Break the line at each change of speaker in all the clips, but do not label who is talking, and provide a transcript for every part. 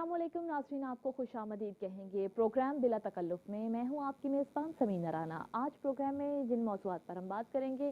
अस्सलामुअलैकुम नाज़रीन, आपको खुशामदीद कहेंगे प्रोग्राम बिला तकल्लुफ़ में। मैं हूं आपकी मेज़बान समीना राना। आज प्रोग्राम में जिन मौज़ूआत पर हम बात करेंगे,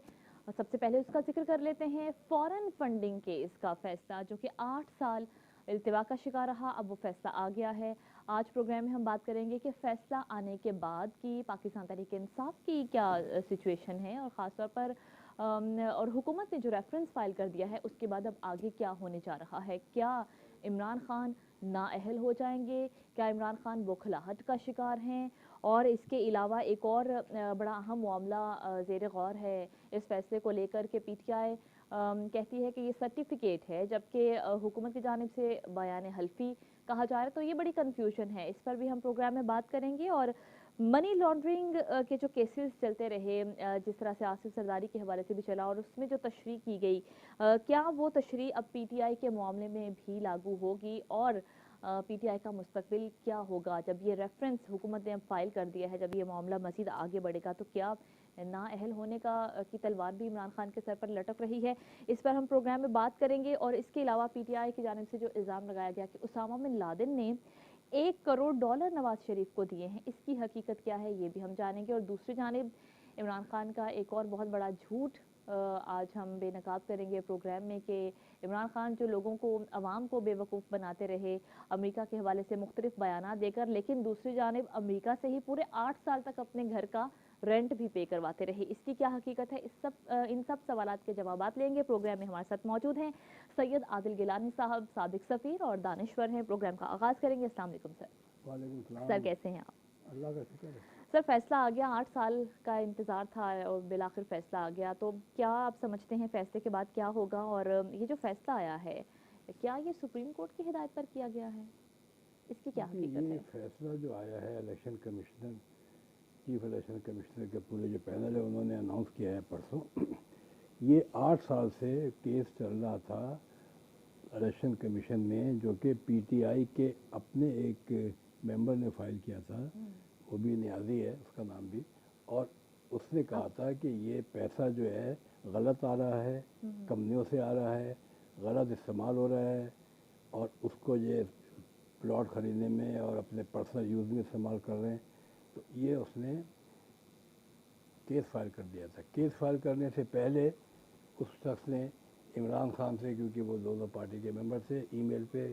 सबसे पहले उसका जिक्र कर लेते हैं। फॉरेन फंडिंग केस का फैसला जो कि 8 साल इल्तिवा का शिकार रहा, अब वो फैसला आ गया है। आज प्रोग्राम में हम बात करेंगे कि फैसला आने के बाद की पाकिस्तान तहरीक इंसाफ की क्या सिचुएशन है, और ख़ासतौर पर और हुकूमत ने जो रेफरेंस फाइल कर दिया है उसके बाद अब आगे क्या होने जा रहा है। क्या इमरान खान नाअहल हो जाएंगे? क्या इमरान खान बौखलाहट का शिकार हैं? और इसके अलावा एक और बड़ा अहम मामला ज़ेर गौर है इस फैसले को लेकर के पीटीआई कहती है कि ये सर्टिफिकेट है, जबकि हुकूमत की जानिब से बयान हल्फी कहा जा रहा है। तो ये बड़ी कन्फ्यूजन है, इस पर भी हम प्रोग्राम में बात करेंगे। और मनी लॉन्ड्रिंग के जो केसेस चलते रहे, जिस तरह से आसिफ सरदारी के हवाले से भी चला, और उसमें जो तशरीह की गई, क्या वो तशरीह अब पीटीआई के मामले में भी लागू होगी? और पीटीआई का मुस्तकबिल क्या होगा जब ये रेफरेंस हुकूमत ने अब फाइल कर दिया है? जब ये मामला मजीद आगे बढ़ेगा तो क्या नाअहल होने का की तलवार भी इमरान खान के सर पर लटक रही है? इस पर हम प्रोग्राम में बात करेंगे। और इसके अलावा पीटीआई की जानिब से जो इल्ज़ाम लगाया गया कि उसामा बिन लादेन ने $1 करोड़ नवाज शरीफ को दिए हैं, इसकी हकीकत क्या है ये भी हम जानेंगे। और दूसरी जानिब इमरान खान का एक और बहुत बड़ा झूठ आज हम बेनकाब करेंगे प्रोग्राम में कि इमरान खान जो लोगों को, अवाम को बेवकूफ़ बनाते रहे अमेरिका के हवाले से मुख्तलिफ बयान देकर, लेकिन दूसरी जानिब अमेरिका से ही पूरे 8 साल तक अपने घर का रेंट भी पे करवाते रहे। इसकी क्या हकीकत है? इन सब सवालात के जवाबात लेंगे। प्रोग्राम में हमारे साथ मौजूद हैं सैयद आदिल गिलानी साहब, साबिक सफ़ीर और दानिश्वर हैं। प्रोग्राम का आगाज़ करेंगे। अस्सलाम वालेकुम सर।
वालेकुम सलाम।
सर कैसे हैं आप?
अल्लाह का शुक्र है।
सर फैसला आ गया, 8 साल का इंतज़ार था और बिलाखिर फैसला आ गया। तो क्या आप समझते हैं फैसले के बाद क्या होगा? और ये जो फैसला आया है, क्या ये सुप्रीम कोर्ट की हिदायत पर किया गया है? इसकी क्या
देखिए,
हकीकत
ये
है?
फैसला जो आया है election commissioner, chief election commissioner के पूरे जो पैनल है उन्होंने अनाउंस किया है परसों। ये 8 साल से केस चल रहा था इलेक्शन कमीशन में, जो कि पीटीआई के अपने एक मेंबर ने फाइल किया था। वो भी नियाजी है उसका नाम भी, और उसने कहा था कि ये पैसा जो है गलत आ रहा है, कंपनियों से आ रहा है, गलत इस्तेमाल हो रहा है, और उसको ये प्लॉट ख़रीदने में और अपने पर्सनल यूज़ में इस्तेमाल कर रहे हैं। तो ये उसने केस फाइल कर दिया था। केस फाइल करने से पहले उस शख्स ने इमरान खान से, क्योंकि वो दोनों पार्टी के मेंबर थे, ईमेल पे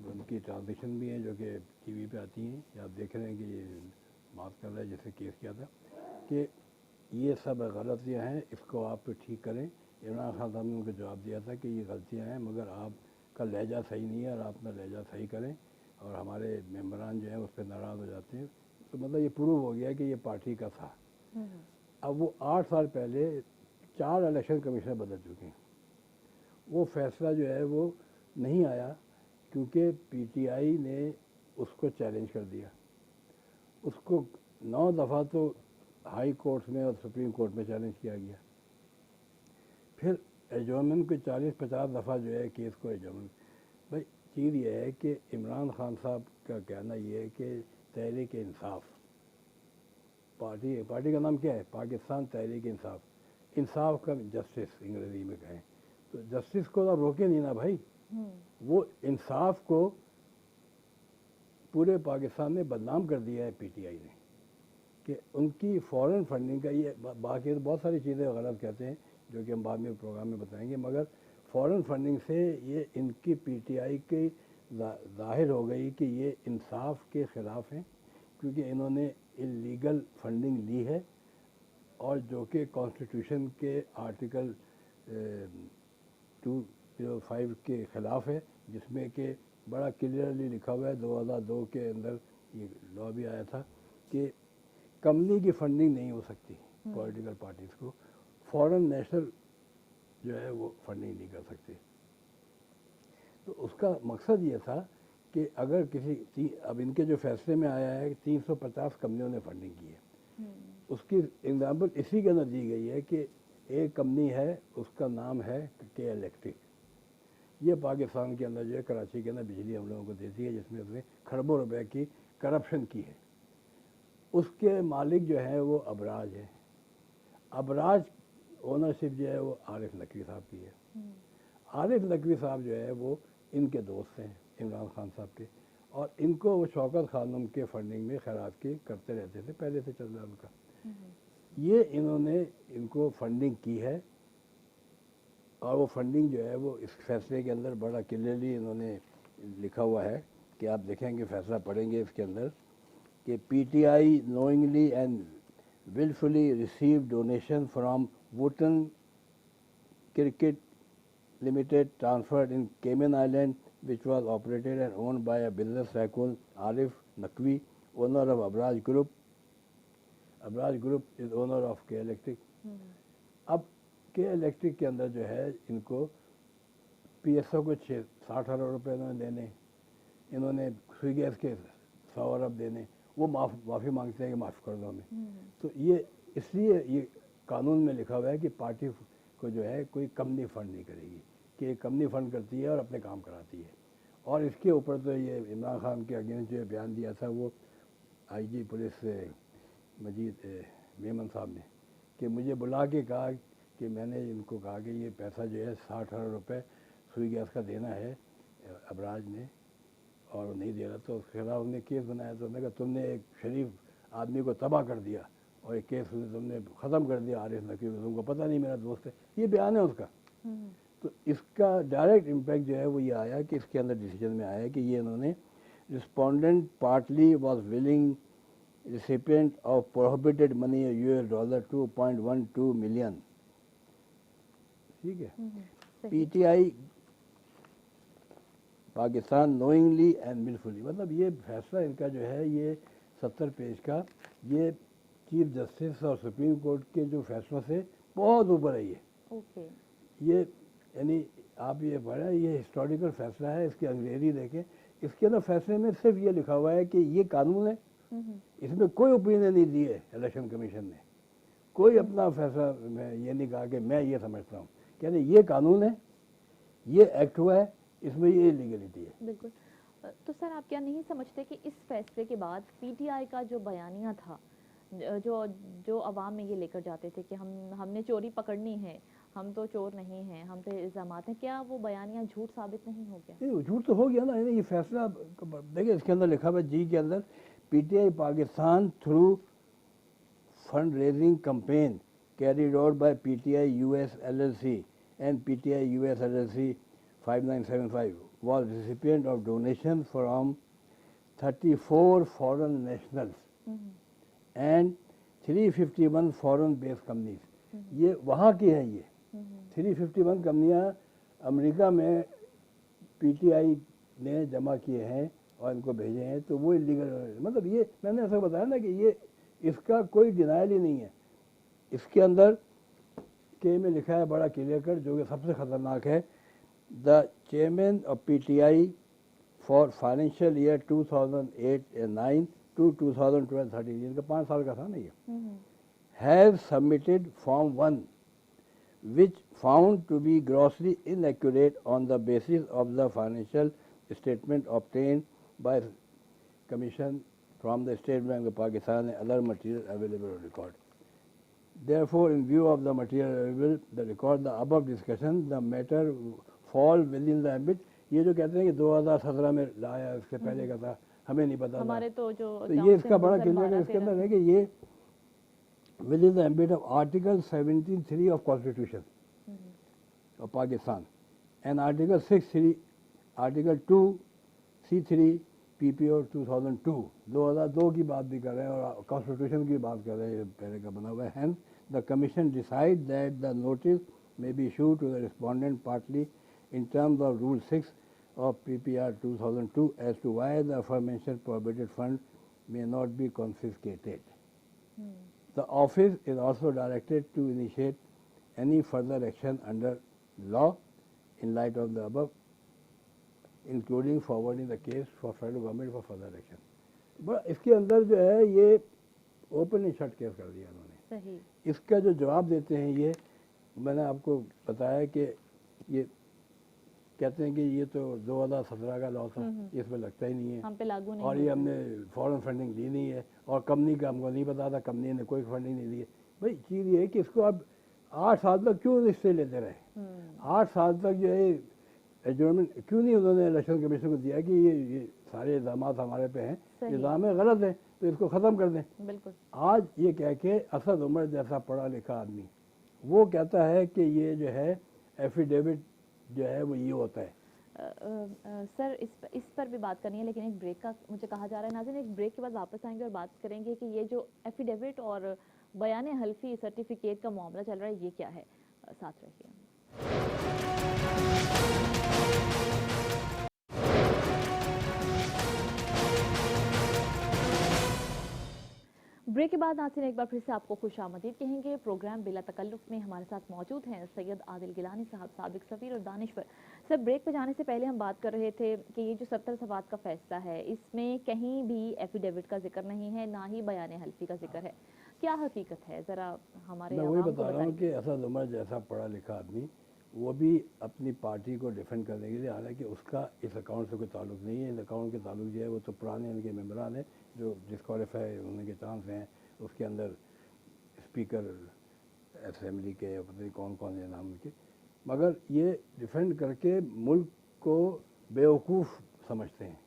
उनकी ट्रांजेक्शन भी है जो कि टीवी पे आती हैं, या आप देख रहे हैं कि ये बात कर रहा है जिससे केस किया था कि ये सब गलतियाँ हैं, इसको आप ठीक करें। इमरान खान साहब ने उनको जवाब दिया था कि ये गलतियाँ हैं, मगर आपका लहजा सही नहीं है और आप अपना लहजा सही करें, और हमारे मेंबरान जो हैं उस पर नाराज़ हो जाते हैं। तो मतलब ये प्रूव हो गया कि ये पार्टी का था। अब वो 8 साल पहले 4 इलेक्शन कमिश्नर बदल चुके हैं। वो फैसला जो है वो नहीं आया क्योंकि पीटीआई ने उसको चैलेंज कर दिया। उसको 9 दफ़ा तो हाई कोर्ट में और सुप्रीम कोर्ट में चैलेंज किया गया। फिर एडजॉर्नमेंट को 40-50 दफ़ा जो है केस को एडजॉर्नमेंट। भाई चीज़ ये है कि इमरान खान साहब का कहना ये है कि तहरीक इंसाफ पार्टी का नाम क्या है? पाकिस्तान तहरीक इंसाफ। इंसाफ का जस्टिस अंग्रेज़ी में कहें तो जस्टिस को तो रोके नहीं ना भाई। वो इंसाफ को पूरे पाकिस्तान में बदनाम कर दिया है पीटीआई ने कि उनकी फॉरेन फंडिंग का ये बाकी तो बहुत सारी चीज़ें गलत कहते हैं जो कि हम बाद में प्रोग्राम में बताएंगे, मगर फॉरेन फंडिंग से ये इनकी पीटीआई की ज़ाहिर हो गई कि ये इंसाफ के ख़िलाफ़ हैं, क्योंकि इन्होंने इलीगल फंडिंग ली है और जो कि कॉन्स्टिट्यूशन के आर्टिकल 205 के ख़िलाफ़ है, जिसमें कि बड़ा क्लियरली लिखा हुआ है, 2002 के अंदर ये लॉ भी आया था कि कंपनी की फंडिंग नहीं हो सकती पॉलिटिकल पार्टीज़ को, फॉरेन नेशनल जो है वो फंडिंग नहीं कर सकते। तो उसका मकसद ये था कि अगर अब इनके जो फैसले में आया है कि 350 कंपनियों ने फंडिंग की है, उसकी एग्जाम्पल इसी के अंदर दी गई है कि एक कंपनी है, उसका नाम है के इलेक्ट्रिक। ये पाकिस्तान के अंदर जो है कराची के अंदर बिजली हम लोगों को देती है, जिसमें उसने खरबों रुपए की करप्शन की है। उसके मालिक जो है वो अबराज है। अबराज ओनरशिप जो है वो आरिफ नकवी साहब की है। आरिफ नकवी साहब जो है वो इनके दोस्त हैं इमरान खान साहब के, और इनको वो शौकत खानम के फंडिंग में खैरात की करते रहते थे, पहले से चल रहा है उनका। ये इन्होंने इनको फंडिंग की है, और वो फंडिंग जो है वो इस फैसले के अंदर बड़ा क्लियरली इन्होंने लिखा हुआ है कि आप देखेंगे, फैसला पढ़ेंगे इसके अंदर कि PTI knowingly and willfully received donation from Wooten Cricket Limited transferred in Cayman Island, which was operated and owned by a business tycoon Arif Naqvi, owner of Abraj Group. Abraj Group is owner of K Electric. अब के electric के अंदर जो है इनको PSO को 60 अरब रुपये इन्होंने देने, इन्होंने सुई गैस के 100 अरब देने, वो माफ़ी मांगते हैं कि माफ़ कर दो हमें। तो ये इसलिए ये कानून में लिखा हुआ है कि पार्टी को जो है कोई कंपनी फंड नहीं करेगी, कि कंपनी फंड करती है और अपने काम कराती है। और इसके ऊपर तो ये इमरान खान के अगेंस्ट जो बयान दिया था वो आईजी पुलिस मजीद मेमन साहब ने, कि मुझे बुला के कहा कि मैंने इनको कहा कि ये पैसा जो है 60 अरब रुपये सुई गैस का देना है अबराज ने, और नहीं दे रहा, तो उसके खिलाफ उन्होंने केस बनाया। तो उन्होंने कहा तुमने एक शरीफ आदमी को तबाह कर दिया और एक केस तुमने ख़त्म कर दिया आरिफ नकवी को, तुमको पता नहीं मेरा दोस्त है, ये बयान है उसका। तो इसका डायरेक्ट इम्पैक्ट जो है वो ये आया कि इसके अंदर डिसीजन में आया कि ये इन्होंने respondent partly was willing recipient of prohibited money $, 2.12 million. ठीक है, PTI Pakistan knowingly and wilfully, मतलब ये फैसला इनका जो है ये 70 पेज का, ये चीफ जस्टिस और सुप्रीम कोर्ट के जो फैसलों से बहुत ऊपर है ये। ये यानी आप ये पढ़ा, ये हिस्टोरिकल फैसला है, इसकी अंग्रेजी देखें, इसके अंदर फैसले में सिर्फ ये लिखा हुआ है कि ये कानून है, इसमें कोई ओपिनियन नहीं दी है इलेक्शन कमीशन ने, कोई अपना फैसला में ये नहीं कहा कि मैं ये समझता हूँ, कहते ये कानून है, ये एक्ट हुआ है, इसमें ये इलीगलिटी है।
बिल्कुल। तो सर आप क्या नहीं समझते कि इस फैसले के बाद पीटीआई का जो बयानिया था, जो अवाम में ये लेकर जाते थे कि हमने चोरी पकड़नी है, हम तो चोर नहीं हैं, हम पे इल्ज़ामात हैं, क्या वो बयानिया झूठ साबित नहीं हो गया?
नहीं, झूठ तो हो गया ना। ये फैसला देखिए, इसके अंदर लिखा हुआ जी के अंदर, PTI Pakistan through fund raising campaign carried out by PTI US LLC and PTI US LLC 5975 was recipient of donation from 34 foreign nationals and 351 foreign based companies. ये वहाँ की हैं, ये 351 कंपनियाँ अमेरिका में पीटीआई ने जमा किए हैं और इनको भेजे हैं, तो वो इलीगल, मतलब ये मैंने ऐसा बताया ना कि ये इसका कोई डिनाइल ही नहीं है। इसके अंदर के में लिखा है बड़ा क्लियर कर, जो कि सबसे ख़तरनाक है, The chairman of PTI for financial year 2008-9 to 2012-13, इनका 5 साल का था ना ये, has submitted Form 1 which found to be grossly inaccurate on the basis of the financial statement obtained by Commission from the State Bank of Pakistan and other material available on record. Therefore, in view of the material available, the record, the above discussion, the matter fall within the ambit. ये जो कहते हैं कि 2017 में लाया, इसके पहले का था, हमें नहीं पता
हमारे तो
ये इसका बड़ा क्लियर है इसके अंदर है कि ये within the ambit of Article 17(3) of Constitution of Pakistan and Article 6(3), Article 2(c)(3) PPO 2002 की बात भी कर रहे हैं और कॉन्स्टिट्यूशन की बात कर रहे हैं, पहले का बना हुआ है। Hence, the Commission decide that the notice may be issued to the respondent partly in terms of Rule 6 of PPR 2002 as to why the aforementioned prohibited fund may not be confiscated. The office is also directed to initiate any further action under law in light of the above, including forwarding the case for federal government for further action. बड़ा इसके अंदर जो है ये open and shut case कर दिया उन्होंने।
सही।
इसका जो जवाब देते हैं ये मैंने आपको बताया कि ये कहते हैं कि ये तो 2017 का लॉ था, इसमें लगता ही नहीं है,
हम पे लागू नहीं,
और ये हमने फॉरेन फंडिंग ली नहीं है, और कंपनी का हमको नहीं पता था, कंपनी ने कोई फंडिंग नहीं दी है। भाई चीज़ ये है कि इसको अब 8 साल तक क्यों रिश्ते लेते रहे, 8 साल तक जो है एडजॉर्नमेंट क्यों नहीं उन्होंने इलेक्शन कमीशन को दिया कि ये सारे इल्ज़ाम हमारे पे हैं,
सही।
इल्ज़ाम है गलत है, तो इसको ख़त्म कर दें।
बिल्कुल।
आज ये कह के असद उमर जैसा पढ़ा लिखा आदमी वो कहता है कि ये जो है एफिडेविट जो है वो ये होता है।
सर इस पर भी बात करनी है, लेकिन एक ब्रेक का मुझे कहा जा रहा है। नाज़रीन, एक ब्रेक के बाद वापस आएंगे और बात करेंगे कि ये जो एफिडेविट और बयान हल्फी सर्टिफिकेट का मामला चल रहा है ये क्या है। साथ रहिए। ब्रेक के बाद नाज़रीन एक बार फिर से आपको खुशामदीद कहेंगे। प्रोग्राम बिला तकल्लुफ़ में हमारे साथ मौजूद हैं सैयद आदिल गिलानी साहब, साबिक सफ़ीर, और दानिश्वर। सर, ब्रेक पे जाने से पहले हम बात कर रहे थे कि ये जो 70 सवात का फैसला है इसमें कहीं भी एफिडेविट का जिक्र नहीं है, ना ही बयान हल्फी का जिक्र है। क्या हकीकत है, ज़रा हमारे
मैं वही
आवाम को
बता रहा हूँ
बताइए।
कि असद उमर जैसा पढ़ा लिखा आदमी वो भी अपनी पार्टी को डिफेंड करने के लिए, हालांकि उसका इस अकाउंट से कोई ताल्लुक नहीं है। इस अकाउंट के ताल्लुक जो है वो तो पुराने इनके मेम्बरान हैं जो डिस्क्वालीफाई होने के चांस हैं। उसके अंदर स्पीकर असेंबली के या पता नहीं कौन कौन है नाम के, मगर ये डिफेंड करके मुल्क को बेवकूफ़ समझते हैं।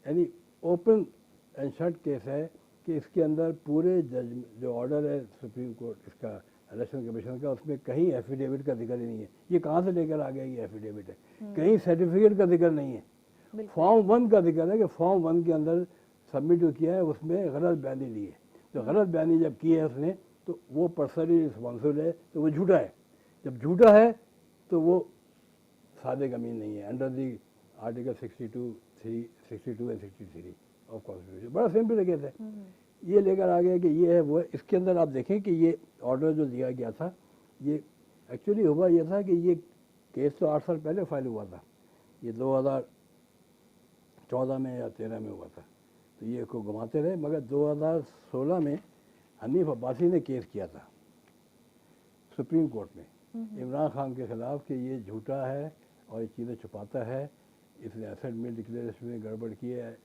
यानी ओपन एंड शट केस है कि इसके अंदर पूरे जज जो ऑर्डर है सुप्रीम कोर्ट इसका इलेक्शन कमीशन का, उसमें कहीं एफिडेविट का जिक्र ही नहीं है। ये कहाँ से लेकर आ गया ये एफिडेविट है? कहीं सर्टिफिकेट का जिक्र नहीं है। फॉर्म 1 का जिक्र है कि फॉर्म 1 के अंदर सबमिट जो किया है उसमें गलत बयानी ली है। तो गलत बयानी जब की है उसने तो वो पर्सनली रिस्पॉन्सिबल है, तो वो झूठा है। जब झूठा है तो वो सादे अमीन नहीं है under the article 62 and 63 of constitution. बड़ा सिंपल केस है। ये लेकर आ गया कि ये है वो है। इसके अंदर आप देखें कि ये ऑर्डर जो दिया गया था ये एक्चुअली हुआ ये था कि ये केस तो 8 साल पहले फाइल हुआ था। ये 2014 में या 13 में हुआ था, तो ये को घुमाते रहे। मगर 2016 में हनीफ अब्बासी ने केस किया था सुप्रीम कोर्ट में इमरान खान के ख़िलाफ़ कि ये झूठा है और ये चीज़ें छुपाता है, इसने एसेट में डिक्लेरेशन में गड़बड़ की है,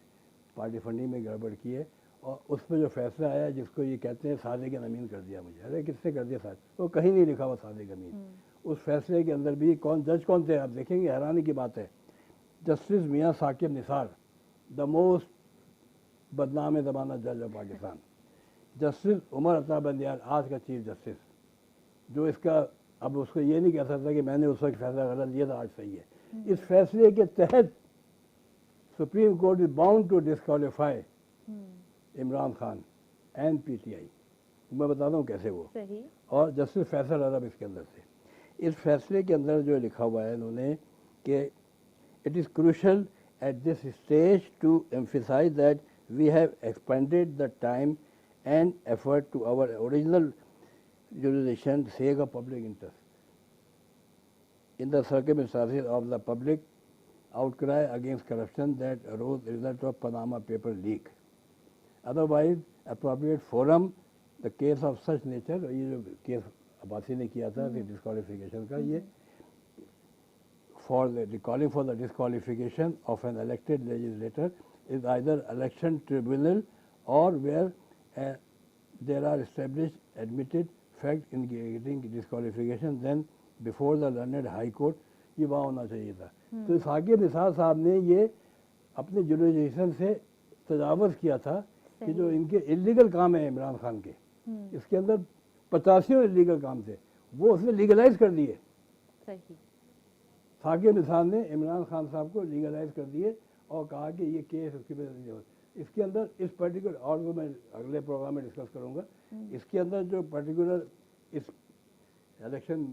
पार्टी फंडिंग में गड़बड़ की है। और उस पर जो फैसला आया जिसको ये कहते हैं सादिक अमीन कर दिया मुझे, अरे किसने कर दिया सादिक? वो कहीं नहीं लिखा हुआ सादिक अमीन। उस फैसले के अंदर भी जज कौन थे आप देखेंगे, हैरानी की बात है। जस्टिस मियाँ साकिब निसार, द मोस्ट बदनाम ज़माना जज ऑफ पाकिस्तान। जस्टिस उमर अता बंदियार, आज का चीफ जस्टिस, जो इसका अब उसको ये नहीं कह सकता कि मैंने उस वक्त फैसला गलत लिया था, आज सही है। इस फैसले के तहत supreme court is bound to disqualify Imran Khan and PTI. मैं बताता हूँ कैसे वो
सही।
और जस्टिस फैसल अरब इसके अंदर से। इस फैसले के अंदर जो लिखा हुआ है इन्होंने कि it is crucial at this stage to emphasise that we have expended the time and effort to our original jurisdiction sake of public interest. In the circumstances of the public outcry against corruption that arose as a result of Panama paper leak. Otherwise, appropriate forum, the case of such nature, ये जो case Abbasi ने किया था disqualification का, ये for the calling for the disqualification of an elected legislator is either election tribunal or where there are established admitted facts indicating disqualification then before the learned high court, ये वहाँ होना चाहिए था। तो साकिब निसार साहब ने ये अपने जुरिडिक्शन से तजावज़ किया था कि जो इनके इलीगल काम है इमरान खान के, इसके अंदर 85 इलीगल काम थे, वो उसने लीगलाइज कर दिए।
सही।
साकिब निसार ने इमरान खान साहब को लीगलाइज कर दिए और कहा कि ये केस उसकी वजह से इसके अंदर इस पर्टिकुलर, और वो मैं अगले प्रोग्राम में डिस्कस करूँगा, इसके अंदर जो पर्टिकुलर इस इलेक्शन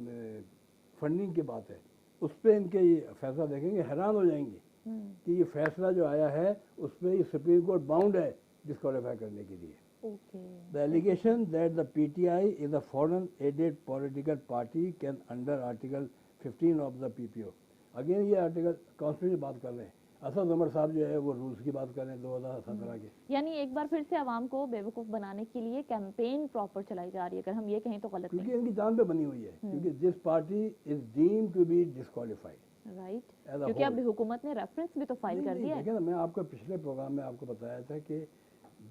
फंडिंग की बात है उस पर इनके ये फैसला देखेंगे हैरान हो जाएंगे कि ये फैसला जो आया है उस पर ये सुप्रीम कोर्ट बाउंड है डिस्क्वालीफाई करने के लिए। The allegation that the PTI is a foreign aided political party can under article 15 of the PPO. Again ये आर्टिकल कॉन्स्टिट्यूशन बात कर रहे हैं। असद उमर साहब जो है वो रूल्स की बात कर रहे हैं 2017 के।
यानी एक बार फिर से आवाम को बेवकूफ बनाने के लिए कैंपेन प्रॉपर चलाई जा रही है, अगर हम ये कहें तो गलत नहीं।
क्योंकि इनकी जान पे बनी हुई है, क्योंकि this party is deemed to be disqualified,
right, क्योंकि अभी हुकूमत ने रेफरेंस भी तो फाइल कर दिया है।
देखिए ना, मैं आपको पिछले प्रोग्राम में आपको बताया था कि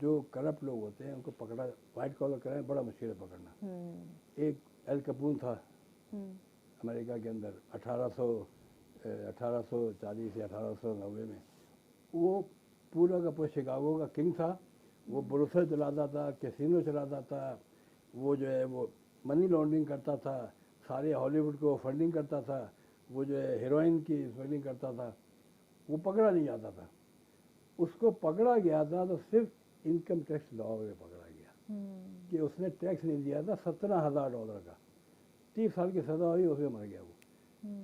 जो करप्ट लोग होते हैं उनको पकड़ा, व्हाइट कॉलर क्राइम बड़ा मुश्किल है पकड़ना। एक एल कपूर था अमेरिका के अंदर 1840 या 1890 में, वो पूरा का पूरा शिकागो का किंग था। वो ब्रोथल चलाता था, कैसीनो चलाता था, वो जो है वो मनी लॉन्ड्रिंग करता था, सारे हॉलीवुड को फंडिंग करता था, वो जो है हीरोइन की स्मगलिंग करता था। वो पकड़ा नहीं जाता था। उसको पकड़ा गया था तो सिर्फ इनकम टैक्स लॉ में पकड़ा गया कि उसने टैक्स नहीं दिया था $17,000 का। 30 साल की सज़ा हुई, उसमें मर गया वो।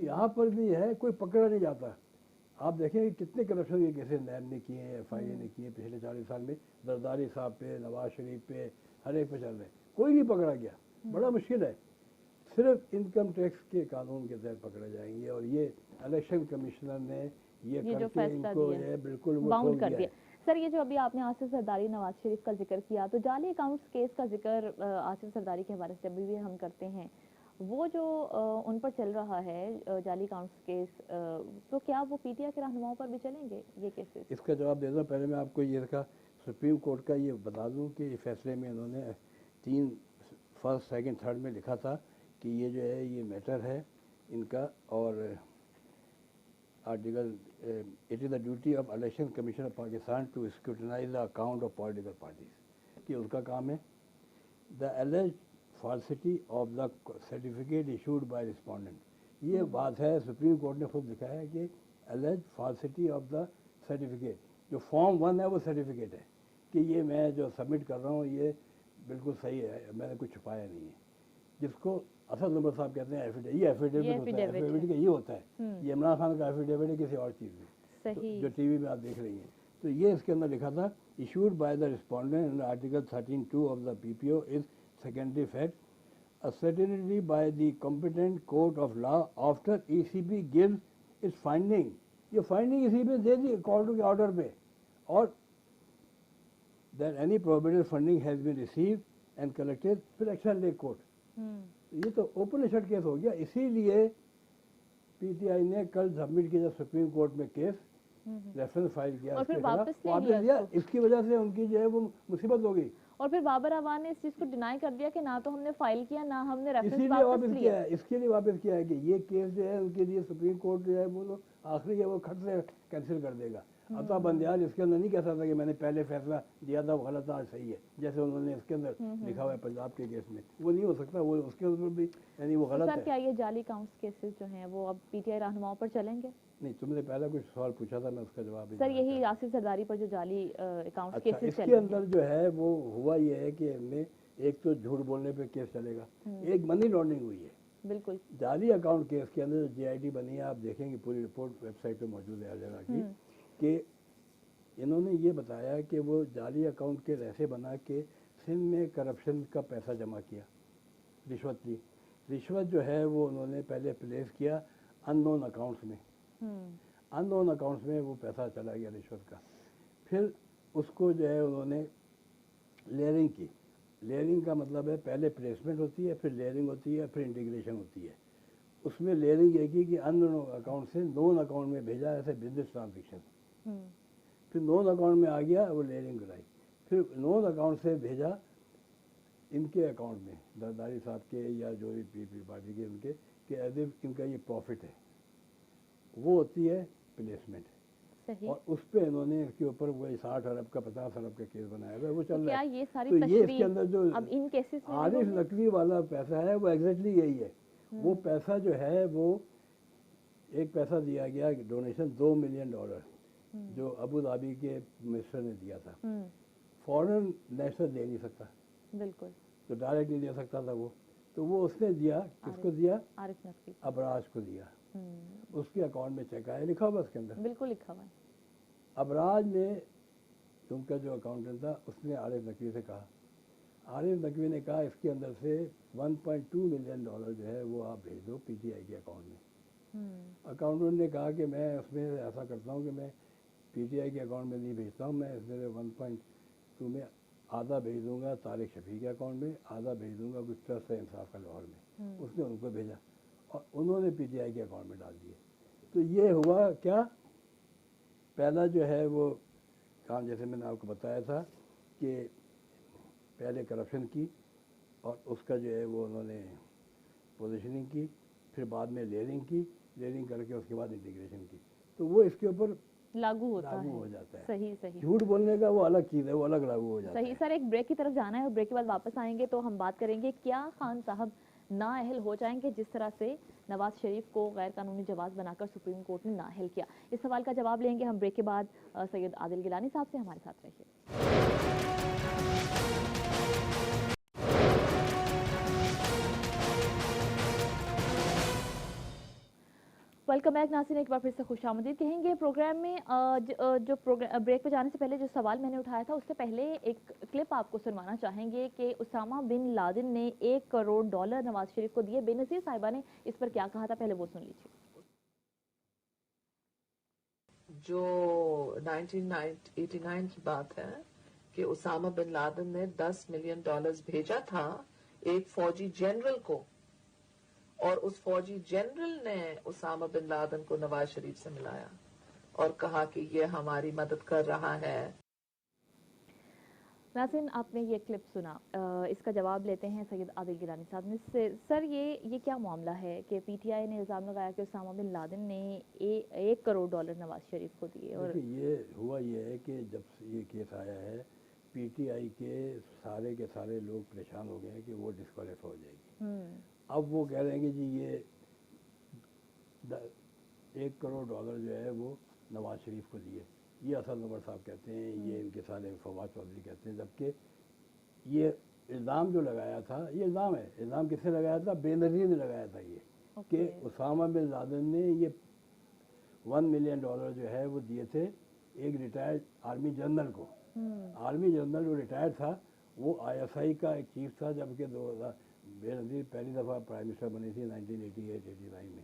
यहाँ पर भी है, कोई पकड़ा नहीं जाता। आप देखें कि कितने करप्शन के केसेस नैब ने किए हैं, FIA ने किए पिछले 40 साल में। जरदारी साहब पे, नवाज शरीफ पे, हर एक पे चल रहे, कोई नहीं पकड़ा गया। बड़ा मुश्किल है। सिर्फ इनकम टैक्स के कानून के तहत पकड़े जाएंगे। और ये इलेक्शन कमिश्नर ने ये
जो
करके
फैसला
इनको
दिया
ये बिल्कुल वो
बाउंड
ठोक
कर
दिया
दिया।
है।
सर, ये जो अभी आपने आसिफ जरदारी नवाज शरीफ का जिक्र किया, तो जाली अकाउंट्स केस का जिक्र आसिफ जरदारी के हवाले से अभी भी हम करते हैं। वो जो उन पर चल रहा है जाली अकाउंट्स केस, तो क्या वो PTI के रहनुमाओं पर भी चलेंगे ये केसेस?
इसका जवाब दे दूँ। पहले मैं आपको ये का सुप्रीम कोर्ट का ये बता दूँ कि इस फैसले में इन्होंने 3 फर्स्ट सेकंड थर्ड में लिखा था कि ये जो है ये मैटर है इनका। और article it is the duty of election commission of Pakistan to scrutinise the account of political parties, कि उसका काम है। The alleged falsity of the certificate issued by respondent, ये बात है सुप्रीम कोर्ट ने खुद लिखा है कि alleged falsity of the certificate, जो फॉर्म 1 है वो सर्टिफिकेट है कि ये मैं जो सबमिट कर रहा हूँ ये बिल्कुल सही है, मैंने कुछ छुपाया नहीं है। जिसको असद नंबर साहब कहते हैं एफिडेविट, ये एफिडेविट होता है। एफिडेविट का ये होता है, ये इमरान खान का एफिडेविट है किसी और चीज़ में, तो जो टीवी में आप देख रही हैं। तो ये इसके अंदर लिखा था, issued by the respondent article 13(2) of the PPO is secondary fact, ascertained by the competent court of law after ECB gives its finding। ये फाइंडिंग ECB दे दी कोर्ट के ऑर्डर पे। और that any prohibited funding has been received and collected, फिर action ले court. ये तो open shut case हो गया। इसीलिए PTI ने कल सबमिट किया सुप्रीम कोर्ट में केस, रेफरेंस फाइल किया,
और फिर वापस
लिया। इसकी वजह से उनकी जो है वो मुसीबत हो गई।
और फिर बाबर अवान ने इस चीज को डिनाई कर दिया कि ना तो हमने फाइल किया, ना हमने रेफरेंस
इसीलिए
वापस
वापस किया है। इसके लिए वापस किया है कि ये केस जो है उनके लिए सुप्रीम कोर्ट जो है वो आखिरी है वो खट से कैंसिल कर देगा। अता बंदयाल इसके अंदर नहीं कह सकता कि मैंने पहले फैसला दिया था वो गलत था, आज सही है, जैसे उन्होंने इसके अंदर लिखा हुआ है पंजाब के केस में। वो नहीं हो सकता, वो उसके ऊपर भी यानी वो गलत है।
सर, क्या ये जाली अकाउंट्स केसेस जो हैं वो अब PTI रहनुमाओं पर चलेंगे?
नहीं, तुमने पहला कुछ सवाल पूछा था, मैं उसका जवाब
सर यही आसिफ जरदारी पर जो जाली अकाउंट्स
अच्छा,
केसेस
इसके अंदर जो है वो हुआ ये है कि इनमें एक तो झूठ बोलने पे केस चलेगा, एक मनी लॉन्ड्रिंग हुई है।
बिल्कुल।
जाली अकाउंट केस के अंदर जो JIT बनी है, आप देखेंगे पूरी रिपोर्ट वेबसाइट पे मौजूद है हर जगह की, कि इन्होंने ये बताया कि वो जाली अकाउंट के ऐसे बना के सिंध में करप्शन का पैसा जमा किया, रिश्वत ली। रिश्वत जो है वो उन्होंने पहले प्लेस किया अननोन अकाउंट्स में, अननोन अकाउंट्स में वो पैसा चला गया रिश्वत का। फिर उसको जो है उन्होंने लेयरिंग की। लेयरिंग का मतलब है पहले प्लेसमेंट होती है, फिर लेयरिंग होती है, फिर इंटीग्रेशन होती है। उसमें लेयरिंग ये की कि अननोन अकाउंट से नोन अकाउंट में भेजा, ऐसे बिजनेस ट्रांजेक्शन। फिर नोन अकाउंट में आ गया, वो लेयरिंग कराई। फिर नोन अकाउंट से भेजा इनके अकाउंट में, जरदारी साहब के या जो भी पीपी पार्टी के उनके, कि एज इफ इनका ये प्रॉफिट है, वो होती है प्लेसमेंट।
सही।
और उस पे इन्होंने इसके ऊपर वही 60 अरब का 50 अरब का केस बनाया हुआ है, वो चल रहा है।
ये सारी
तो ये इसके
तशरीह
अंदर जो
अब इन केसेस में
आरिफ नकवी वाला पैसा है वो एग्जैक्टली यही है। वो पैसा जो है वो एक पैसा दिया गया डोनेशन $2 मिलियन जो अबू धाबी के मिनिस्टर ने दिया था। फॉरेन नेशनल दे नहीं सकता,
बिल्कुल,
तो डायरेक्ट नहीं दे सकता था वो, तो वो उसने दिया। किसको दिया?
आरिफ नकवी,
अबराज को दिया। उसके अकाउंट में चेक आया, लिखा हुआ उसके अंदर,
बिल्कुल लिखा हुआ है।
अबराज ने, उनका जो अकाउंटेंट था, उसने आरिफ नकवी से कहा, आरिफ नकवी ने कहा इसके अंदर से $1.2 मिलियन जो है वो आप भेज दो PTI के अकाउंट में। अकाउंटेंट ने कहा कि मैं उसमें ऐसा करता हूँ कि मैं PTI के अकाउंट में नहीं भेजता हूँ, मैं इसमें 1.2 में आधा भेज दूंगा तारिक शफी के अकाउंट में, आधा भेज दूंगा कुछ ट्रस्ट है इंसाफ का लाहौर में। उसने उनको भेजा और उन्होंने PTI के अकाउंट में डाल दिए। तो ये हुआ क्या, पहला जो है वो काम जैसे मैंने आपको बताया था कि पहले करप्शन की और उसका जो है वो उन्होंने पोजीशनिंग की, फिर बाद में लेयरिंग की, लेयरिंग करके उसके बाद इंटीग्रेशन की। तो वो इसके ऊपर
लागू होता
लागू
है।
हो जाता है।
सही सही
झूठ बोलने का वो अलग चीज़ है, वो अलग लागू हो जाता
सही।
है।
सर एक ब्रेक की तरफ जाना है और ब्रेक के बाद वापस आएंगे तो हम बात करेंगे क्या खान साहब नाअहल हो जाएंगे जिस तरह से नवाज शरीफ को गैर कानूनी जवाब बनाकर सुप्रीम कोर्ट ने नाअहल किया। इस सवाल का जवाब लेंगे हम ब्रेक के बाद सैयद आदिल गिलानी साहब से। हमारे साथ रहिए। वेलकम बैक नाज़रीन, एक बार फिर से खुशामदीद कहेंगे प्रोग्राम में। जो प्रोग्राम ब्रेक पे जाने से पहले जो सवाल मैंने उठाया था उससे पहले एक क्लिप आपको सुनवाना चाहेंगे कि उसामा बिन लादेन ने $1 करोड़ नवाज शरीफ को दिए। बेनज़ीर साहिबा ने इस पर क्या कहा था, पहले वो सुन लीजिए।
जो 1989 की बात है कि उसामा बिन लादेन ने $10 मिलियन भेजा था एक फौजी जनरल को, और उस फौजी जनरल ने उसामा बिन लादेन को नवाज शरीफ से मिलाया और कहा कि ये हमारी मदद कर रहा है।
नाज़रीन आपने ये क्लिप सुना, इसका जवाब लेते हैं सैयद आदिल गिलानी साहब ने से। सर ये क्या मामला है कि पीटीआई ने इल्ज़ाम लगाया कि उसामा बिन लादेन ने $1 करोड़ नवाज शरीफ को दिए। और
देखिए, ये हुआ ये है कि जब से ये केस आया है पीटीआई के सारे लोग परेशान हो गए हैं कि वो डिस्क्वालीफाई हो जाएगी। अब वो कह रहे हैं कि जी ये $1 करोड़ जो है वो नवाज शरीफ को दिए। ये असद उमर साहब कहते हैं, ये इनके सारे फवाद चौधरी कहते हैं, जबकि ये इल्ज़ाम जो लगाया था, ये इल्ज़ाम है। इल्ज़ाम किसने लगाया था? बेनज़ीर ने लगाया था ये कि उसामा बिन लादेन ने ये $1 मिलियन जो है वो दिए थे एक रिटायर्ड आर्मी जनरल को। आर्मी जनरल जो रिटायर्ड था वो आईएसआई का एक चीफ था, जबकि 2000 बेनज़ीर पहली दफ़ा प्राइम मिनिस्टर बनी थी 1988-89 में,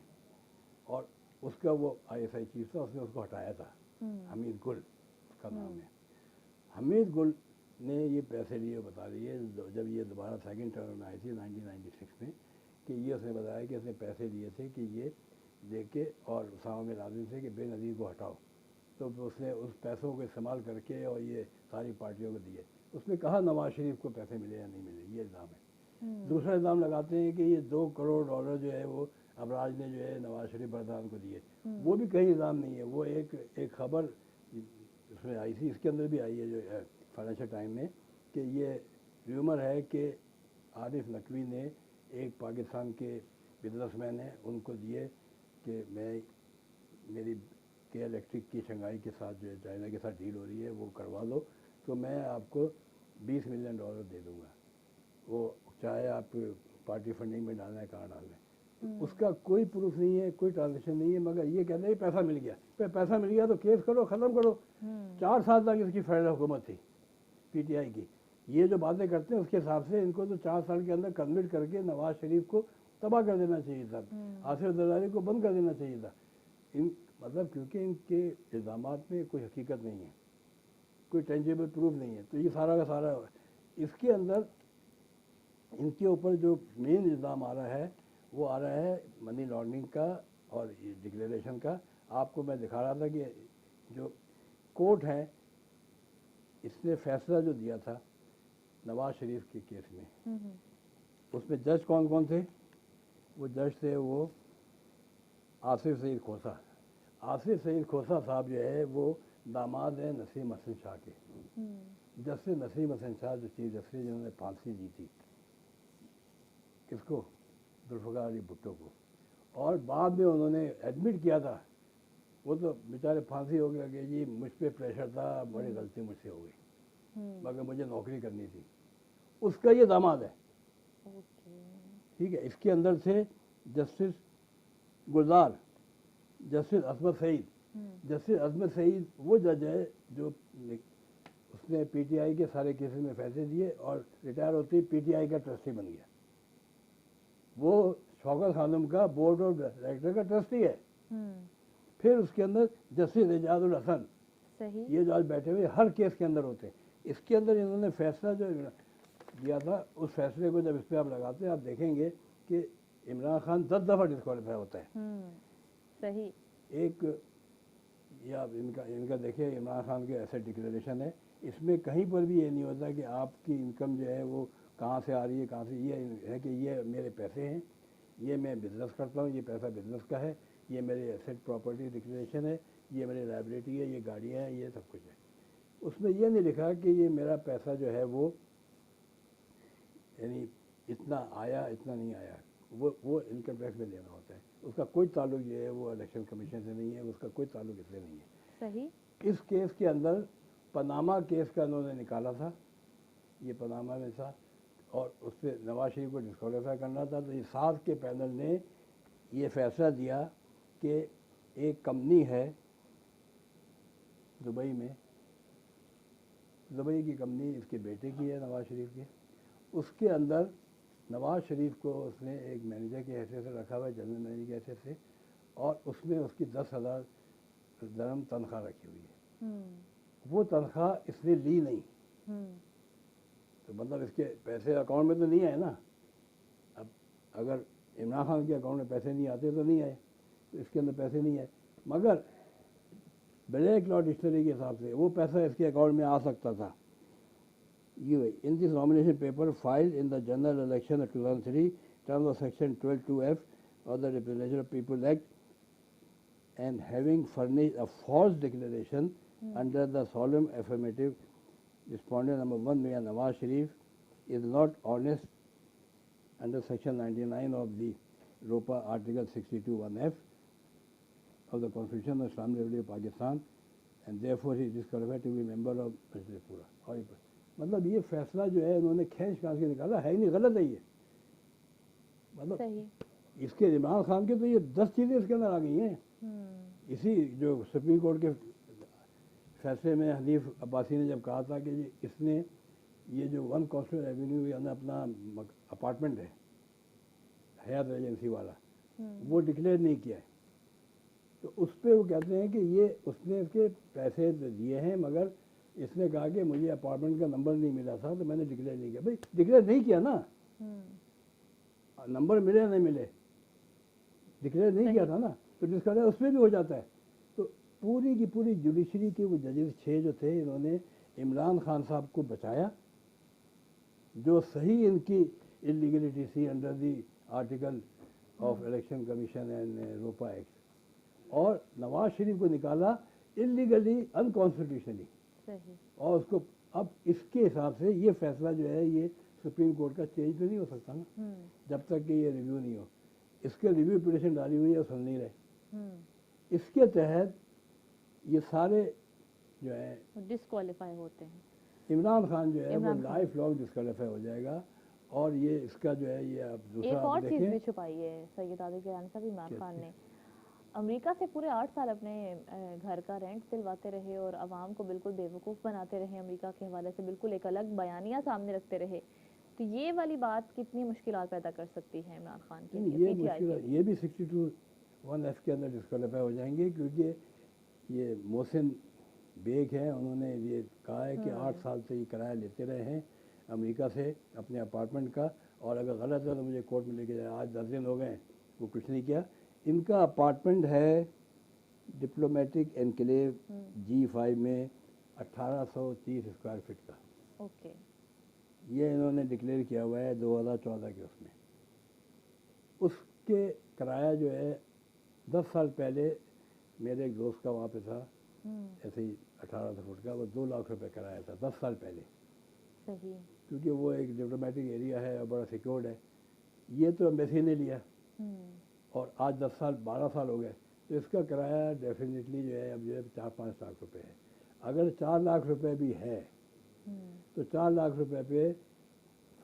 और उसका वो आईएसआई चीफ था, उसने उसको हटाया था। हमीद गुल उसका नाम है। हमीद गुल ने ये पैसे लिए, बता रही है जब ये दोबारा सेकंड टर्म में आई थी 1996 में, कि ये उसने बताया कि उसने पैसे लिए थे कि ये दे के और उसामा बिन लादेन से कि बेनज़ीर को हटाओ। तो उसने उस पैसों को इस्तेमाल करके और ये सारी पार्टियों को दिए। उसने कहा नवाज शरीफ को पैसे मिले या नहीं मिले, ये इल्ज़ाम है। दूसरा इल्ज़ाम लगाते हैं कि ये $2 करोड़ जो है वो अबराज ने जो है नवाज शरीफ बरदान को दिए। वो भी कहीं इल्ज़ाम नहीं है, वो एक खबर उसमें आई थी, इसके अंदर भी आई है जो फाइनेंशियल टाइम में, कि ये र्यूमर है कि आरिफ नकवी ने एक पाकिस्तान के बिजनेसमैन है उनको दिए कि मेरी के इलेक्ट्रिक की शंघाई के साथ जो है चाइना के साथ डील हो रही है वो करवा दो, तो मैं आपको $20 मिलियन दे दूँगा, वो चाहे आप पार्टी फंडिंग में डालना है कहाँ डालना है। उसका कोई प्रूफ नहीं है, कोई ट्रांजेक्शन नहीं है, मगर ये कहते हैं पैसा मिल गया। पैसा मिल गया तो केस करो, ख़त्म करो। 4 साल तक इसकी फेडरल हुकूमत थी पीटीआई की। ये जो बातें करते हैं उसके हिसाब से इनको तो 4 साल के अंदर कन्विट करके नवाज शरीफ को तबाह कर देना चाहिए था, आसिफ जरदारी को बंद कर देना चाहिए था। मतलब क्योंकि इनके इल्ज़ामात में कोई हकीकत नहीं है, कोई टेंजिबल प्रूफ नहीं है, तो ये सारा का सारा इसके अंदर इनके ऊपर जो मेन इल्ज़ाम आ रहा है वो आ रहा है मनी लॉन्ड्रिंग का और डिक्लेरेशन का। आपको मैं दिखा रहा था कि जो कोर्ट है इसने फैसला जो दिया था नवाज शरीफ के केस में, उसमें जज कौन कौन थे? वो जज थे वो आसिफ सईद खोसा। आसिफ सईद खोसा साहब जो है वो दामाद है नसीम हसन शाह के। जस्टिस नसीम हसन शाह जो चीफ जस्टिस जिन्होंने फांसी दी थी किसको? जुल्फ़िकार अली भुट्टो को, और बाद में उन्होंने एडमिट किया था, वो तो बेचारे फांसी हो गया कि जी मुझ पर प्रेशर था, बड़ी गलती मुझसे हो गई, मगर मुझे नौकरी करनी थी। उसका ये दामाद है। ठीक है, इसके अंदर से जस्टिस गुलजार, जस्टिस अजमत सईद। जस्टिस अजमत सईद वो जज है जो उसने पीटीआई के सारे केसेस में फैसले दिए और रिटायर होते ही पीटीआई का ट्रस्टी बन गया। वो शौकत खानम का बोर्ड ऑफ डायरेक्टर का ट्रस्टी है। फिर उसके अंदर जस्टिस एजाजुल हसन, ये जो आज बैठे हुए हर केस के अंदर होते हैं। इसके अंदर इन्होंने फैसला जो दिया था, उस फैसले को जब इस पर आप लगाते हैं आप देखेंगे कि इमरान खान 10 दफ़ा डिस्क्वालीफाई होता है।
सही।
एक या इनका देखिए इमरान खान के एसेट डिक्लेरेशन है, इसमें कहीं पर भी ये नहीं होता कि आपकी इनकम जो है वो कहाँ से आ रही है, कहाँ से। ये है कि ये मेरे पैसे हैं, ये मैं बिज़नेस करता हूँ, ये पैसा बिज़नेस का है, ये मेरे एसेट प्रॉपर्टी डिक्लेरेशन है, ये मेरी लाइबिलिटी है, ये गाड़ियाँ हैं, ये सब कुछ है। उसमें ये नहीं लिखा कि ये मेरा पैसा जो है वो यानी इतना आया इतना नहीं आया, वो इनकम टैक्स में देना होता है। उसका कोई ताल्लुक जो है वो इलेक्शन कमीशन से नहीं है, उसका कोई ताल्लुक इससे नहीं है।
सही।
इस केस के अंदर पनामा केस का उन्होंने निकाला था, ये पनामा में था, और उससे नवाज शरीफ को डिस्क्वालीफाई करना था। तो ये 7 के पैनल ने ये फैसला दिया कि एक कंपनी है दुबई में, दुबई की कंपनी इसके बेटे की है नवाज शरीफ के, उसके अंदर नवाज शरीफ को उसने एक मैनेजर की हैसियत से रखा हुआ है, जनरल मैनेजर की हैसियत से, और उसमें उसकी 10,000 दरम तनख्वाह रखी हुई है। वो तनख्वाह इसने ली नहीं, तो मतलब इसके पैसे अकाउंट में तो नहीं आए ना। अब अगर इमरान खान के अकाउंट में पैसे नहीं आते तो नहीं आए, तो इसके अंदर पैसे नहीं आए, मगर ब्लैक लॉ डिक्शनरी के हिसाब से वो पैसा इसके अकाउंट में आ सकता था। ये in this nomination paper filed in the general election of 2003 terms of section 12(2)(f of the Representation of People Act and having furnished a false declaration under the solemn affirmative, respondent number 1 Mia Nawaz Sharif is not honest under section 99 of the ROPA article 62(1)(f of the Constitution of Islamic Republic of Pakistan and therefore he is disqualified to be member of Majlis-e-Shura। और ये मतलब ये फैसला जो है उन्होंने खींच खांच के निकाला है, नहीं गलत है ये। मतलब
सही।
इसके इमरान खान के तो ये 10 चीज़ें इसके अंदर आ गई हैं। इसी जो सुप्रीम कोर्ट के फैसले में हनीफ अब्बासी ने जब कहा था कि इसने ये जो 1 कॉन्स्टिट्यूशन एवेन्यू के अंदर अपना अपार्टमेंट है हयात एजेंसी वाला, वो डिक्लेयर नहीं किया है, तो उस पर वो कहते हैं कि ये उसने इसके पैसे दिए हैं, मगर इसने कहा कि मुझे अपार्टमेंट का नंबर नहीं मिला था तो मैंने डिक्लेयर नहीं किया। भाई डिक्लेयर नहीं किया ना, नंबर मिले या नहीं मिले, डिक्लेयर नहीं किया था ना, तो डिस्क्वालीफाई उसमें भी हो जाता है। तो पूरी की पूरी जुडिशरी के वो जजेस 6 जो थे, इन्होंने इमरान खान साहब को बचाया, जो सही इनकी इलीगलिटी थी under the article of election commission and रोपा एक्ट, और नवाज शरीफ को निकाला इलीगली अनकॉन्स्टिट्यूशनली। और उसको अब इसके हिसाब से ये फैसला जो है ये सुप्रीम कोर्ट का चेंज तो नहीं हो सकता ना, जब तक कि ये रिव्यू नहीं हो। इसके रिव्यू पिटिशन डाली हुई है, सुन नहीं रहे। इसके तहत ये सारे जो है
डिस्क्वालीफाई होते हैं।
इमरान खान जो है वो लाइफ लॉन्ग डिस्क्वालीफाई हो जाएगा। और ये इसका जो है ये अब दूसरा
एक और चीज़ भी छुपाई है सैयद आदिल जयरानी साहब, इमरान खान ने अमेरिका से पूरे 8 साल अपने घर का रेंट दिलवाते रहे और आवाम को बिल्कुल बेवकूफ़ बनाते रहे, अमेरिका के हवाले से बिल्कुल एक अलग बयानिया सामने रखते रहे। तो ये वाली बात कितनी मुश्किलात पैदा कर सकती है इमरान खान के लिए?
ये मुश्किल, ये भी 62(1)(f के अंदर डिस्क्वालीफाई हो जाएंगे, क्योंकि ये मोहसिन बेग हैं, उन्होंने ये कहा है कि 8 साल से ये किराया लेते रहे हैं अमेरिका से अपने अपार्टमेंट का, और अगर गलत है तो मुझे कोर्ट में लेके जाए। आज 10 दिन हो गए वो कुछ नहीं किया। इनका अपार्टमेंट है डिप्लोमेटिक एनक्लेव G5 में 1830 स्क्वायर फीट का।
ओके।
ये इन्होंने डिक्लेयर किया हुआ है 2014 के उसमें। उसके किराया जो है 10 साल पहले मेरे एक दोस्त का वहाँ पे था, ऐसे ही 1800 फुट का, वो 2 लाख रुपए किराया था 10 साल पहले।
सही।
क्योंकि वो एक डिप्लोमेटिक एरिया है और बड़ा सिक्योर्ड है। ये तो एम्बेसी ने लिया और आज 10 साल 12 साल हो गए, तो इसका किराया डेफिनेटली जो है अब जो है 4-5 लाख रुपए है। अगर 4 लाख रुपए भी है तो 4 लाख रुपए पे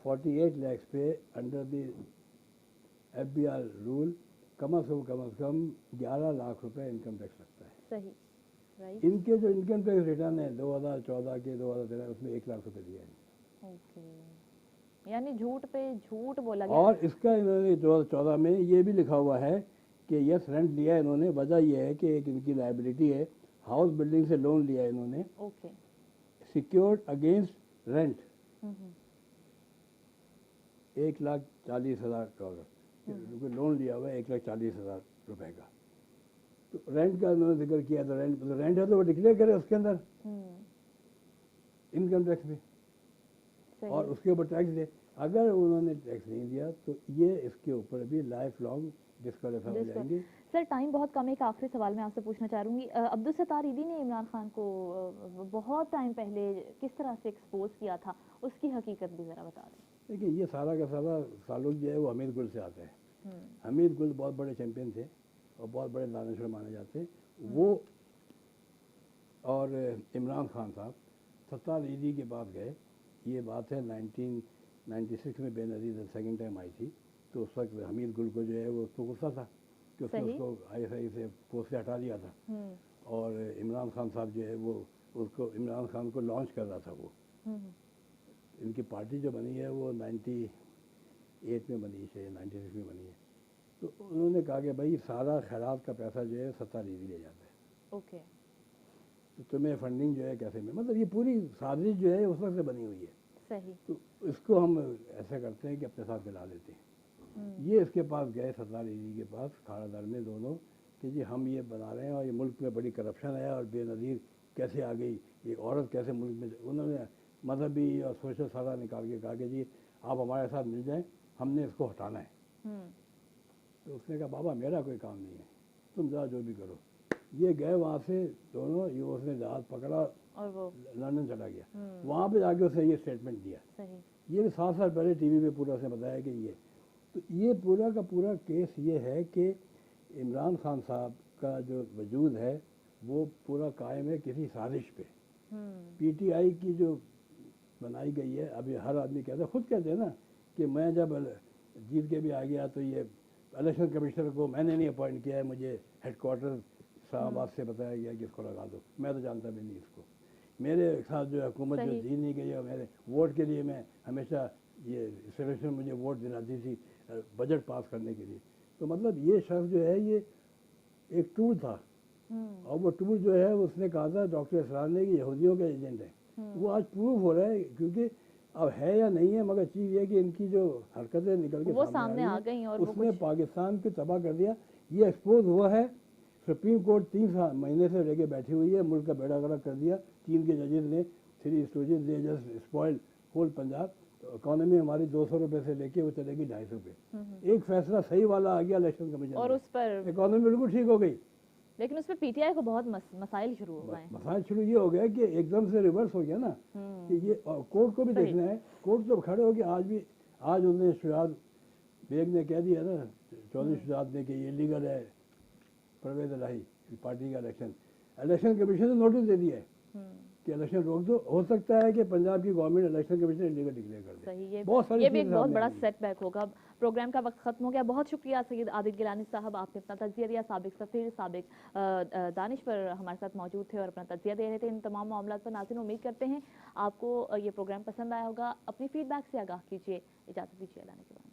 48 लाख पे अंडर द FBR रूल कम से कम 11 लाख रुपए इनकम टैक्स लगता है।
सही। राइट।
इनके जो इनकम टैक्स रिटर्न है 2014 के 2013 उसमें 1 लाख रुपए दिया है।
ओके, यानी झूठ पे झूठ बोला गया।
और इसका इन्होंने 2014 में ये भी लिखा हुआ है कि यस रेंट लिया है इन्होंने। वजह यह है कि एक इनकी लाइबिलिटी है, हाउस बिल्डिंग से लोन लिया है इन्होंने।
ओके।
सिक्योर्ड अगेंस्ट रेंट $1,40,000 क्योंकि लोन लिया हुआ है $1,40,000 रुपए का। तो रेंट का उन्होंने जिक्र किया, तो रेंट है तो वो डिक्लेयर करे उसके अंदर इनकम टैक्स में और उसके ऊपर टैक्स दे। अगर उन्होंने टैक्स नहीं दिया तो ये इसके ऊपर भी लाइफ लॉन्ग डिस्क्वालीफाई हो जाएंगे।
सर टाइम बहुत कम है, एक आखिरी सवाल मैं आपसे पूछना चाहूँगी, अब्दुल सत्तार ईदी ने इमरान खान को बहुत टाइम पहले किस तरह से एक्सपोज किया था, उसकी हकीकत भी ज़रा बता दें।
देखिए ये सारा का सारा ताल्लुक जो है वो हमीद गुल से आता है।
हम्म,
हमीद गुल बहुत बड़े चैंपियन थे और बहुत बड़े दानिशवर माने जाते हैं। वो और इमरान खान साहब सत्तार ईदी के बाद गए। ये बात है 1996 में बेनज़ीर सेकंड टाइम आई थी, तो उस वक्त हमीद गुल को जो है वो उसको गुस्सा था कि उसने
सही।
उसको ISI से पोस्ट से हटा दिया था।
हम्म,
और इमरान खान साहब जो है वो उसको इमरान खान को लॉन्च कर रहा था। वो
हम्म,
इनकी पार्टी जो बनी है वो 98 में बनी है, 96 में बनी है। तो उन्होंने कहा कि भाई सारा खैरात का पैसा जो है सत्तार ईदी ले जाता है,
ओके,
तो तुम्हें फंडिंग जो है कैसे में, मतलब ये पूरी साजिश जो है उस वक्त से बनी हुई है।
सही।
तो इसको हम ऐसा करते हैं कि अपने साथ मिला लेते हैं। ये इसके पास गए सत्तार ईदी के पास, खाड़ादर में दोनों, कि जी हम ये बना रहे हैं और ये मुल्क में बड़ी करप्शन है और बेनज़ीर कैसे आ गई, ये औरत कैसे मुल्क में। उन्होंने मजहबी और सोशल सारा निकाल के कहा कि जी आप हमारे साथ मिल जाएं, हमने इसको हटाना है।
हम्म,
तो उसने कहा बाबा मेरा कोई काम नहीं है, तुम जाओ जो भी करो। ये गए वहाँ से दोनों, ये उसने जहाज पकड़ा,
और वो
लंदन चला गया। वहाँ पे जाके उसने ये स्टेटमेंट दिया।
सही।
ये भी 7 साल पहले टीवी पे पूरा उसने बताया कि ये, तो ये पूरा का पूरा केस ये है कि इमरान खान साहब का जो वजूद है वो पूरा कायम है किसी साजिश पे। PTI की जो बनाई गई है, अभी हर आदमी कहता है, खुद कहते हैं ना कि मैं जब जीत के भी आ गया तो ये इलेक्शन कमिश्नर को मैंने नहीं अपॉइंट किया है, मुझे हेडक्वार्टर इस्लामाबाद से बताया गया कि इसको लगा दो, मैं तो जानता भी नहीं इसको। मेरे साथ जो हुकूमत जो जीत नहीं गई और मेरे वोट के लिए मैं हमेशा ये सिलेक्शन मुझे वोट दिलाती थी बजट पास करने के लिए। तो मतलब ये शख्स जो है ये एक टूल था, और वो टूल जो है उसने कहा था डॉक्टर इसरार ने कि यहूदियों का एजेंट है। वो आज प्रूव हो रहा है, क्योंकि अब है या नहीं है, मगर चीज़ ये कि इनकी जो हरकतें निकल के
वो सामने आ गई और
उसने पाकिस्तान को तबाह कर दिया। ये एक्सपोज हुआ है। सुप्रीम कोर्ट 3 महीने से लेके बैठी हुई है, मुल्क का बेड़ा गर्क कर दिया। 3 के जजेस ने, 3 student they just spoiled whole Punjab. तो इकॉनमी हमारी 200 रुपये से लेके वो चलेगी 250 पे। एक फैसला सही वाला आ गया इलेक्शन कमीशन
और उस पर
इकॉनमी बिल्कुल ठीक हो गई।
लेकिन उस पर PTI को बहुत मसाइल शुरू हो गए।
मसाइल शुरू ये हो गया कि एकदम से रिवर्स हो गया ना, कि ये कोर्ट को भी देखना है। कोर्ट तो खड़े हो गए आज उन्होंने शुजात बेग ने कह दिया ना, चौधरी शुजात ने, कि ये लीगल है परवेज इलाही पार्टी का इलेक्शन कमीशन ने नोटिस दे दिया है कि इलेक्शन रोक दो। हो सकता है कि पंजाब की government election commission illegal declare कर दे।
सही,
बहुत सारी
ये भी एक
चीज़ें
बहुत
सामने
बड़ा
आई हैं।
सेटबैक होगा। प्रोग्राम का वक्त खत्म हो गया। बहुत शुक्रिया सैयद आदिल गिलानी साहब, आपने अपना तजिया दिया। साबिक सफीर, साबिक दानिश पर हमारे साथ मौजूद थे और अपना तजिया दे रहे थे इन तमाम मामलों पर। नाज़रीन, उम्मीद करते हैं आपको ये प्रोग्राम पसंद आया होगा। अपनी फीडबैक से आगाह कीजिए। इजाज़त दीजिए, अल्लाह ने के बाद।